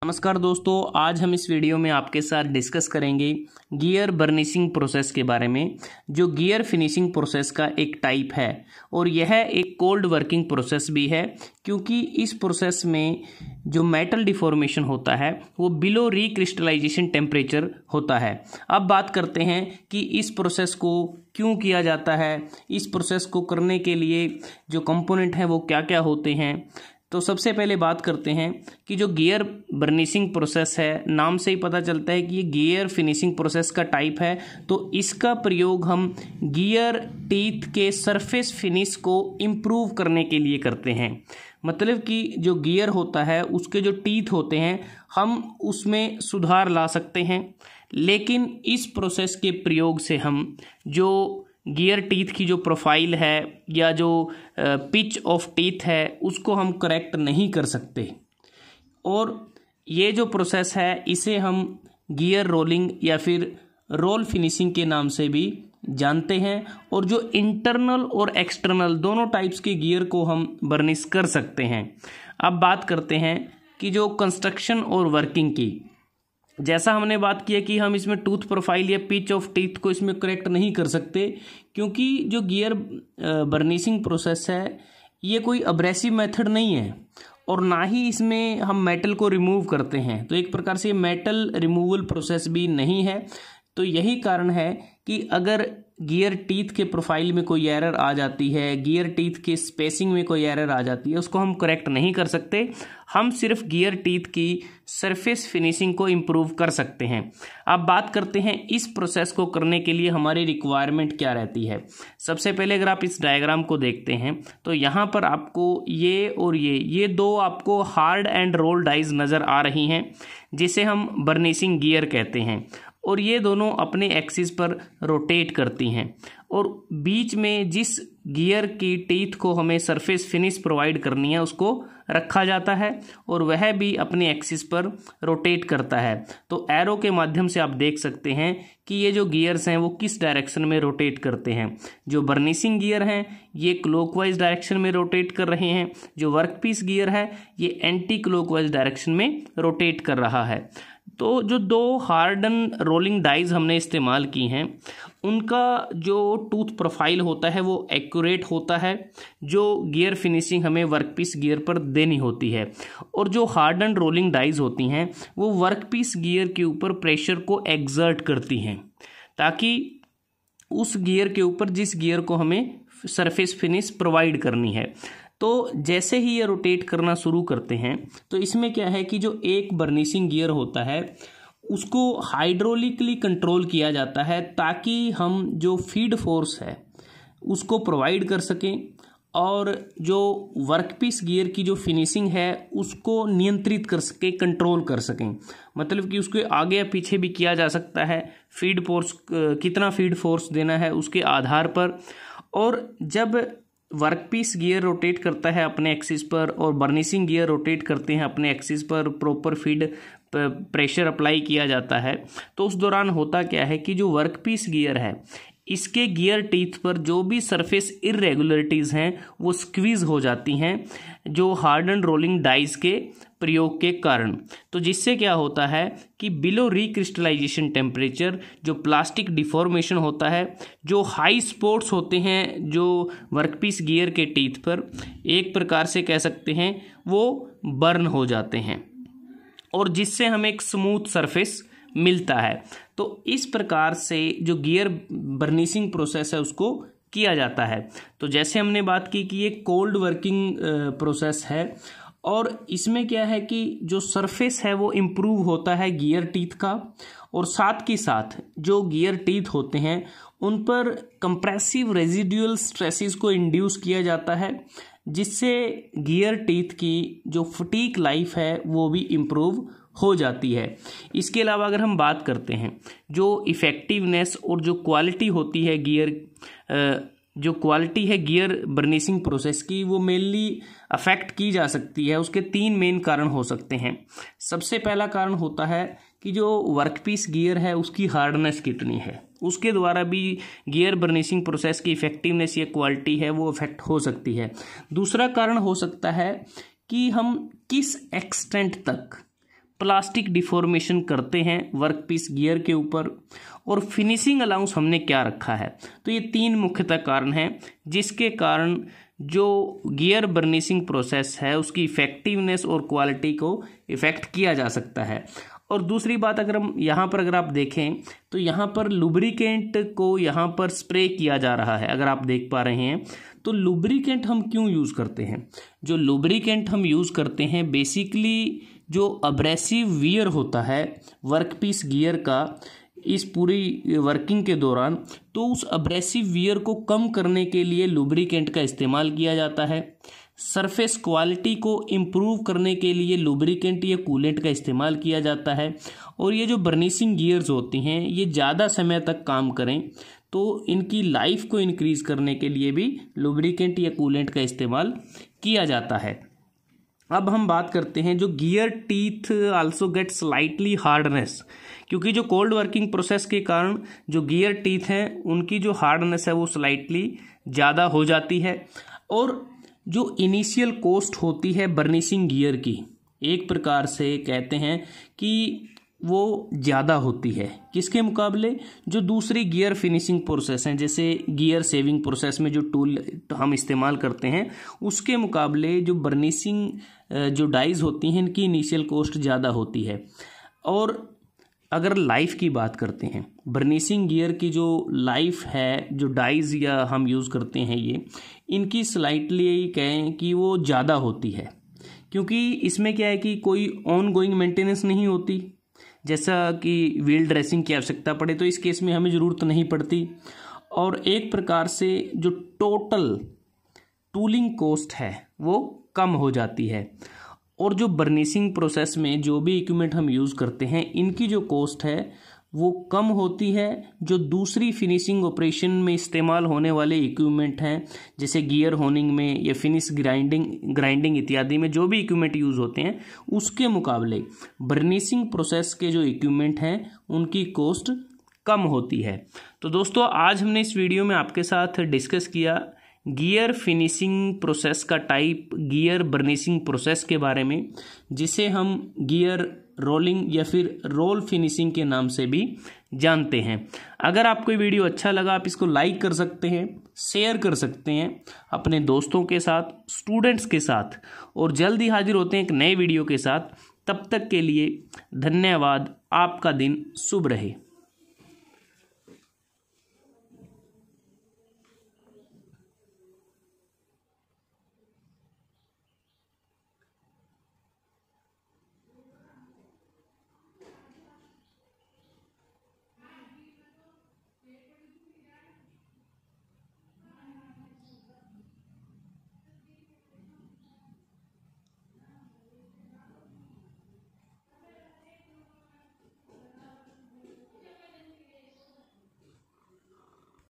नमस्कार दोस्तों, आज हम इस वीडियो में आपके साथ डिस्कस करेंगे गियर बर्निशिंग प्रोसेस के बारे में, जो गियर फिनिशिंग प्रोसेस का एक टाइप है और यह एक कोल्ड वर्किंग प्रोसेस भी है, क्योंकि इस प्रोसेस में जो मेटल डिफॉर्मेशन होता है वो बिलो रिक्रिस्टलाइजेशन टेम्परेचर होता है। अब बात करते हैं कि इस प्रोसेस को क्यों किया जाता है, इस प्रोसेस को करने के लिए जो कंपोनेंट हैं वो क्या क्या होते हैं। तो सबसे पहले बात करते हैं कि जो गियर बर्निशिंग प्रोसेस है, नाम से ही पता चलता है कि ये गियर फिनिशिंग प्रोसेस का टाइप है। तो इसका प्रयोग हम गियर टीथ के सरफेस फिनिश को इम्प्रूव करने के लिए करते हैं। मतलब कि जो गियर होता है उसके जो टीथ होते हैं हम उसमें सुधार ला सकते हैं, लेकिन इस प्रोसेस के प्रयोग से हम जो गियर टीथ की जो प्रोफाइल है या जो पिच ऑफ टीथ है उसको हम करेक्ट नहीं कर सकते। और ये जो प्रोसेस है इसे हम गियर रोलिंग या फिर रोल फिनिशिंग के नाम से भी जानते हैं। और जो इंटरनल और एक्सटर्नल दोनों टाइप्स के गियर को हम बर्निश कर सकते हैं। अब बात करते हैं कि जो कंस्ट्रक्शन और वर्किंग की, जैसा हमने बात किया कि हम इसमें टूथ प्रोफाइल या पिच ऑफ टीथ को इसमें करेक्ट नहीं कर सकते, क्योंकि जो गियर बर्निशिंग प्रोसेस है ये कोई अब्रेसिव मेथड नहीं है और ना ही इसमें हम मेटल को रिमूव करते हैं। तो एक प्रकार से मेटल रिमूवल प्रोसेस भी नहीं है। तो यही कारण है कि अगर गियर टीथ के प्रोफाइल में कोई एरर आ जाती है, गियर टीथ के स्पेसिंग में कोई एरर आ जाती है, उसको हम करेक्ट नहीं कर सकते। हम सिर्फ गियर टीथ की सरफेस फिनिशिंग को इम्प्रूव कर सकते हैं। अब बात करते हैं इस प्रोसेस को करने के लिए हमारी रिक्वायरमेंट क्या रहती है। सबसे पहले अगर आप इस डायग्राम को देखते हैं तो यहाँ पर आपको ये और ये दो आपको हार्ड एंड रोल डाइज नज़र आ रही हैं, जिसे हम बर्निशिंग गियर कहते हैं। और ये दोनों अपने एक्सिस पर रोटेट करती हैं और बीच में जिस गियर की टीथ को हमें सरफेस फिनिश प्रोवाइड करनी है उसको रखा जाता है और वह भी अपने एक्सिस पर रोटेट करता है। तो एरो के माध्यम से आप देख सकते हैं कि ये जो गियर्स हैं वो किस डायरेक्शन में रोटेट करते हैं। जो बर्निशिंग गियर हैं ये क्लॉकवाइज डायरेक्शन में रोटेट कर रहे हैं, जो वर्कपीस गियर है ये एंटी क्लॉकवाइज डायरेक्शन में रोटेट कर रहा है। तो जो दो हार्डन रोलिंग डाइज हमने इस्तेमाल की हैं उनका जो टूथ प्रोफाइल होता है वो एक्यूरेट होता है, जो गियर फिनिशिंग हमें वर्कपीस गियर पर देनी होती है। और जो हार्डन रोलिंग डाइज होती हैं वो वर्कपीस गियर के ऊपर प्रेशर को एक्सर्ट करती हैं, ताकि उस गियर के ऊपर जिस गियर को हमें सरफेस फिनिश प्रोवाइड करनी है। तो जैसे ही ये रोटेट करना शुरू करते हैं तो इसमें क्या है कि जो एक बर्निशिंग गियर होता है उसको हाइड्रोलिकली कंट्रोल किया जाता है, ताकि हम जो फीड फोर्स है उसको प्रोवाइड कर सकें और जो वर्कपीस गियर की जो फिनिशिंग है उसको नियंत्रित कर सके, कंट्रोल कर सकें। मतलब कि उसके आगे या पीछे भी किया जा सकता है, फीड फोर्स कितना फीड फोर्स देना है उसके आधार पर। और जब वर्कपीस गियर रोटेट करता है अपने एक्सिस पर और बर्निशिंग गियर रोटेट करते हैं अपने एक्सिस पर, प्रॉपर फीड प्रेशर अप्लाई किया जाता है, तो उस दौरान होता क्या है कि जो वर्कपीस गियर है इसके गियर टीथ पर जो भी सरफेस इरेगुलरिटीज़ हैं वो स्क्वीज हो जाती हैं, जो हार्डन रोलिंग डाइज के प्रयोग के कारण। तो जिससे क्या होता है कि बिलो रिक्रिस्टलाइजेशन टेम्परेचर जो प्लास्टिक डिफॉर्मेशन होता है, जो हाई स्पॉट्स होते हैं जो वर्कपीस गियर के टीथ पर, एक प्रकार से कह सकते हैं वो बर्न हो जाते हैं और जिससे हमें एक स्मूथ सरफेस मिलता है। तो इस प्रकार से जो गियर बर्निशिंग प्रोसेस है उसको किया जाता है। तो जैसे हमने बात की कि ये कोल्ड वर्किंग प्रोसेस है और इसमें क्या है कि जो सरफेस है वो इम्प्रूव होता है गियर टीथ का, और साथ के साथ जो गियर टीथ होते हैं उन पर कंप्रेसिव रेजिडुअल स्ट्रेसेस को इंड्यूस किया जाता है, जिससे गियर टीथ की जो फटीक लाइफ है वो भी इम्प्रूव हो जाती है। इसके अलावा अगर हम बात करते हैं जो इफ़ेक्टिवनेस और जो क्वालिटी होती है जो क्वालिटी है गियर बर्निशिंग प्रोसेस की, वो मेनली अफेक्ट की जा सकती है। उसके तीन मेन कारण हो सकते हैं। सबसे पहला कारण होता है कि जो वर्कपीस गियर है उसकी हार्डनेस कितनी है, उसके द्वारा भी गियर बर्निशिंग प्रोसेस की इफेक्टिवनेस या क्वालिटी है वो अफेक्ट हो सकती है। दूसरा कारण हो सकता है कि हम किस एक्सटेंट तक प्लास्टिक डिफॉर्मेशन करते हैं वर्कपीस गियर के ऊपर, और फिनिशिंग अलाउंस हमने क्या रखा है। तो ये 3 मुख्यतः कारण हैं जिसके कारण जो गियर बर्निशिंग प्रोसेस है उसकी इफेक्टिवनेस और क्वालिटी को इफेक्ट किया जा सकता है। और दूसरी बात, अगर हम यहाँ पर अगर आप देखें तो यहाँ पर लुब्रिकेंट को यहाँ पर स्प्रे किया जा रहा है, अगर आप देख पा रहे हैं। तो लुब्रिकेंट हम क्यों यूज़ करते हैं? जो लुब्रिकेंट हम यूज़ करते हैं बेसिकली जो अब्रेसिव वियर होता है वर्कपीस गियर का इस पूरी वर्किंग के दौरान, तो उस अब्रेसिव वियर को कम करने के लिए लुब्रिकेंट का इस्तेमाल किया जाता है। सरफेस क्वालिटी को इम्प्रूव करने के लिए लुब्रिकेंट या कूलेंट का इस्तेमाल किया जाता है। और ये जो बर्निशिंग गियर्स होती हैं ये ज़्यादा समय तक काम करें तो इनकी लाइफ को इंक्रीज़ करने के लिए भी लुब्रिकेंट या कूलेंट का इस्तेमाल किया जाता है। अब हम बात करते हैं जो gear teeth also get slightly hardness, क्योंकि जो कोल्ड वर्किंग प्रोसेस के कारण जो गियर टीथ हैं उनकी जो हार्डनेस है वो स्लाइटली ज़्यादा हो जाती है। और जो इनिशियल कॉस्ट होती है बर्निशिंग गियर की, एक प्रकार से कहते हैं कि वो ज़्यादा होती है किसके मुकाबले, जो दूसरी गियर फिनिशिंग प्रोसेस हैं जैसे गियर सेविंग प्रोसेस में जो टूल हम इस्तेमाल करते हैं उसके मुकाबले जो बर्निशिंग जो डाइज होती हैं इनकी इनिशियल कॉस्ट ज़्यादा होती है। और अगर लाइफ की बात करते हैं, बर्निशिंग गियर की जो लाइफ है, जो डाइज या हम यूज़ करते हैं ये, इनकी स्लाइटली कहें कि वो ज़्यादा होती है, क्योंकि इसमें क्या है कि कोई ऑन गोइंग मेंटेनेंस नहीं होती। जैसा कि व्हील ड्रेसिंग की आवश्यकता पड़े तो इस केस में हमें ज़रूरत नहीं पड़ती। और एक प्रकार से जो टोटल टूलिंग कॉस्ट है वो कम हो जाती है। और जो बर्निशिंग प्रोसेस में जो भी इक्विपमेंट हम यूज़ करते हैं इनकी जो कॉस्ट है वो कम होती है। जो दूसरी फिनिशिंग ऑपरेशन में इस्तेमाल होने वाले इक्विपमेंट हैं जैसे गियर होनिंग में या फिनिश ग्राइंडिंग इत्यादि में जो भी इक्विपमेंट यूज़ होते हैं उसके मुकाबले बर्निशिंग प्रोसेस के जो इक्विपमेंट हैं उनकी कॉस्ट कम होती है। तो दोस्तों आज हमने इस वीडियो में आपके साथ डिस्कस किया गियर फिनिशिंग प्रोसेस का टाइप, गियर बर्निशिंग प्रोसेस के बारे में, जिसे हम गियर रोलिंग या फिर रोल फिनिशिंग के नाम से भी जानते हैं। अगर आपको ये वीडियो अच्छा लगा आप इसको लाइक कर सकते हैं, शेयर कर सकते हैं अपने दोस्तों के साथ, स्टूडेंट्स के साथ, और जल्द ही हाजिर होते हैं एक नए वीडियो के साथ। तब तक के लिए धन्यवाद। आपका दिन शुभ रहे।